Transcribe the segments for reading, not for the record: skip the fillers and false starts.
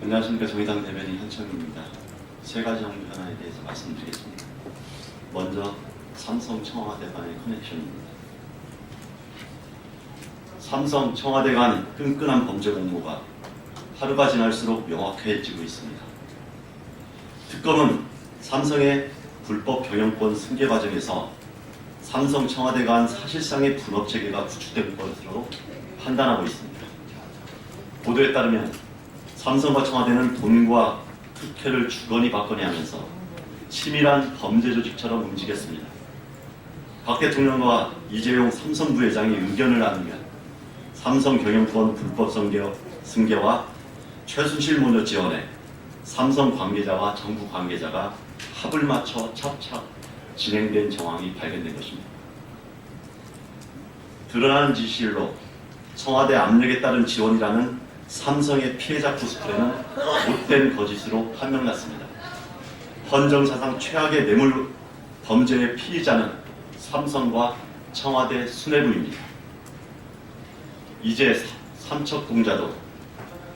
안녕하십니까. 정의당 대변인 현철입니다. 세 가지 정부 현안에 대해서 말씀드리겠습니다. 먼저 삼성 청와대 간의 커넥션입니다. 삼성 청와대 간 끈끈한 범죄 공모가 하루가 지날수록 명확해지고 있습니다. 특검은 삼성의 불법 경영권 승계 과정에서 삼성 청와대 간 사실상의 분업 체계가 구축된 것으로 판단하고 있습니다. 보도에 따르면 삼성과 청와대는 돈과 특혜를 주거니 받거니 하면서 치밀한 범죄 조직처럼 움직였습니다. 박 대통령과 이재용 삼성 부회장이 의견을 나누면 삼성 경영권 불법 승계와 최순실 모녀 지원에 삼성 관계자와 정부 관계자가 합을 맞춰 착착 진행된 정황이 발견된 것입니다. 드러나는 지시일로 청와대 압력에 따른 지원이라는 삼성의 피해자 코스프레는 못된 거짓으로 판명났습니다. 헌정사상 최악의 뇌물 범죄의 피의자는 삼성과 청와대 수뇌부입니다. 이제 삼척동자도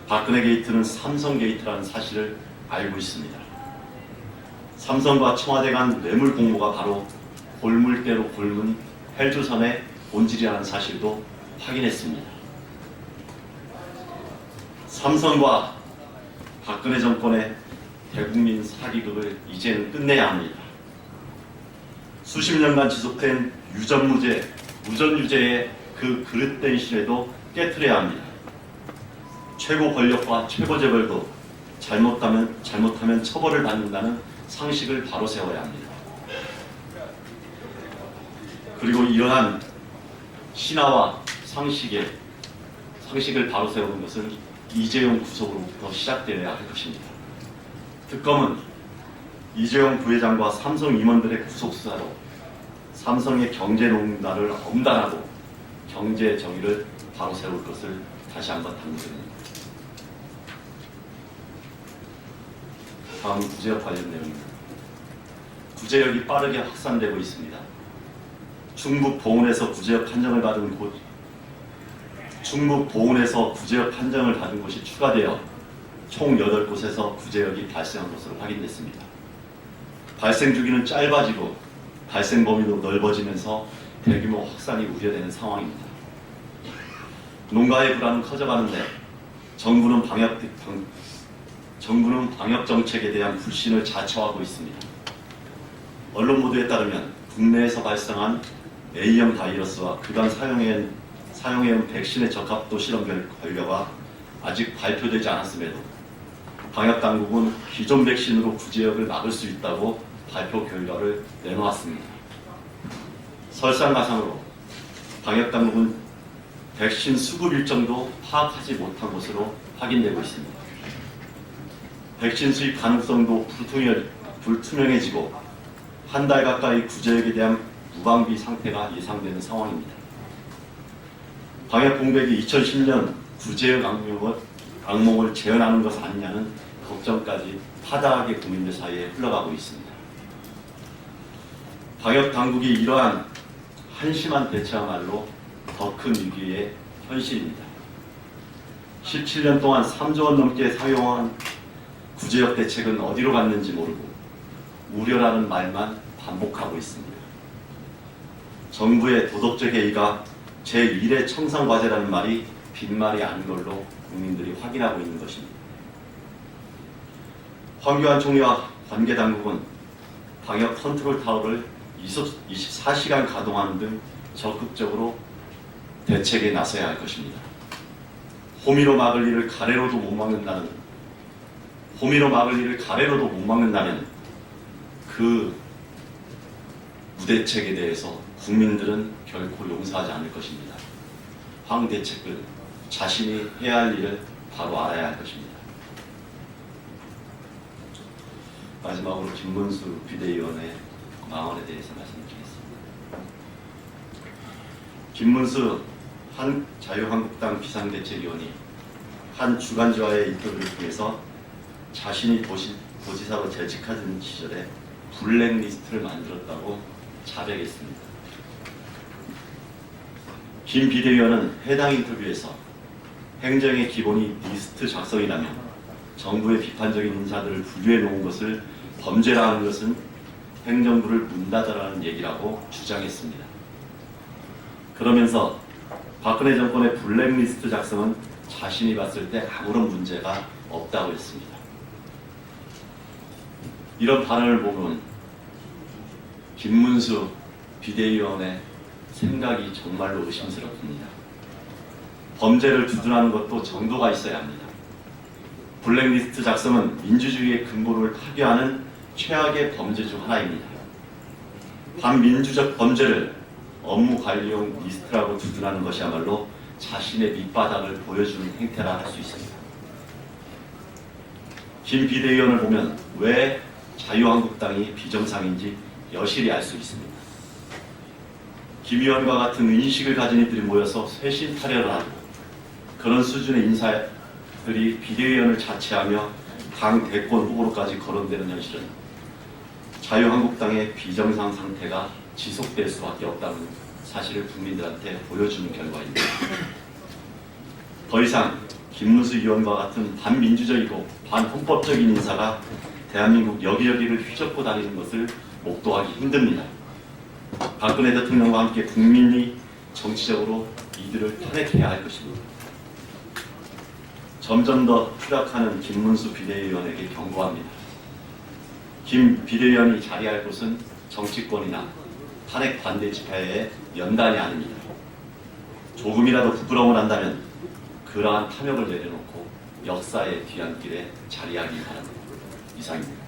박근혜 게이트는 삼성 게이트라는 사실을 알고 있습니다. 삼성과 청와대 간 뇌물 공모가 바로 골물대로 골문 헬조선의 본질이라는 사실도 확인했습니다. 삼성과 박근혜 정권의 대국민 사기극을 이제는 끝내야 합니다. 수십 년간 지속된 무전유죄의 그 그릇된 시대도 깨트려야 합니다. 최고 권력과 최고 재벌도 잘못하면 처벌을 받는다는 상식을 바로 세워야 합니다. 그리고 이러한 신화와 상식을 바로 세우는 것은 이재용 구속으로부터 시작되어야 할 것입니다. 특검은 이재용 부회장과 삼성 임원들의 구속 수사로 삼성의 경제 농단을 엄단하고 경제 정의를 바로 세울 것을 다시 한번 당부드립니다. 다음은 구제역 관련 내용입니다. 구제역이 빠르게 확산되고 있습니다. 충북 보은에서 구제역 판정을 받은 곳이 추가되어 총 8곳에서 구제역이 발생한 것으로 확인됐습니다. 발생 주기는 짧아지고 발생 범위도 넓어지면서 대규모 확산이 우려되는 상황입니다. 농가의 불안은 커져가는데 정부는 방역 정책에 대한 불신을 자초하고 있습니다. 언론 보도에 따르면 국내에서 발생한 A형 바이러스와 그간 사용해온 백신의 적합도 실험 결과가 아직 발표되지 않았음에도 방역당국은 기존 백신으로 구제역을 막을 수 있다고 발표 결과를 내놓았습니다. 설상가상으로 방역당국은 백신 수급 일정도 파악하지 못한 것으로 확인되고 있습니다. 백신 수입 가능성도 불투명해지고 한 달 가까이 구제역에 대한 무방비 상태가 예상되는 상황입니다. 방역공백이 2010년 구제역 악몽을 재현하는 것 아니냐는 걱정까지 파다하게 국민들 사이에 흘러가고 있습니다. 방역당국이 이러한 한심한 대처야말로 더 큰 위기의 현실입니다. 17년 동안 3조 원 넘게 사용한 구제역 대책은 어디로 갔는지 모르고 우려라는 말만 반복하고 있습니다. 정부의 도덕적 해이가 제1의 청산과제라는 말이 빈말이 아닌 걸로 국민들이 확인하고 있는 것입니다. 황교안 총리와 관계당국은 방역 컨트롤 타워를 24시간 가동하는 등 적극적으로 대책에 나서야 할 것입니다. 호미로 막을 일을 가래로도 못 막는다면 그 무대책에 대해서 국민들은 결코 용서하지 않을 것입니다. 황 대책은 자신이 해야 할 일을 바로 알아야 할 것입니다. 마지막으로 김문수 비대위원의 망언에 대해서 말씀드리겠습니다. 김문수 한 자유한국당 비상대책위원이 한 주간지와의 인터뷰를 통해서 자신이 도지사로 재직하던 시절에 블랙리스트를 만들었다고 자백했습니다. 김 비대위원은 해당 인터뷰에서 행정의 기본이 리스트 작성이라면 정부의 비판적인 인사들을 분류해 놓은 것을 범죄라 하는 것은 행정부를 문 닫아라는 얘기라고 주장했습니다. 그러면서 박근혜 정권의 블랙리스트 작성은 자신이 봤을 때 아무런 문제가 없다고 했습니다. 이런 발언을 보면 김문수 비대위원의 생각이 정말로 의심스럽습니다. 범죄를 두둔하는 것도 정도가 있어야 합니다. 블랙리스트 작성은 민주주의의 근본을 파괴하는 최악의 범죄 중 하나입니다. 반민주적 범죄를 업무 관리용 리스트라고 두둔하는 것이야말로 자신의 밑바닥을 보여주는 행태라 할 수 있습니다. 김 비대위원을 보면 왜 자유한국당이 비정상인지 여실히 알 수 있습니다. 김 의원과 같은 인식을 가진 이들이 모여서 쇄신 탈혈을 하고 그런 수준의 인사들이 비대위원을 자치하며 당 대권 후보로까지 거론되는 현실은 자유한국당의 비정상 상태가 지속될 수밖에 없다는 사실을 국민들한테 보여주는 결과입니다. 더 이상 김문수 의원과 같은 반민주적이고 반헌법적인 인사가 대한민국 여기저기를 휘젓고 다니는 것을 목도하기 힘듭니다. 박근혜 대통령과 함께 국민이 정치적으로 이들을 탄핵해야 할 것입니다. 점점 더 추락하는 김문수 비대위원에게 경고합니다. 김 비대위원이 자리할 곳은 정치권이나 탄핵 반대 집회의 연단이 아닙니다. 조금이라도 부끄러움을 한다면 그러한 탐욕을 내려놓고 역사의 뒤안길에 자리하기 바랍니다. 이상입니다.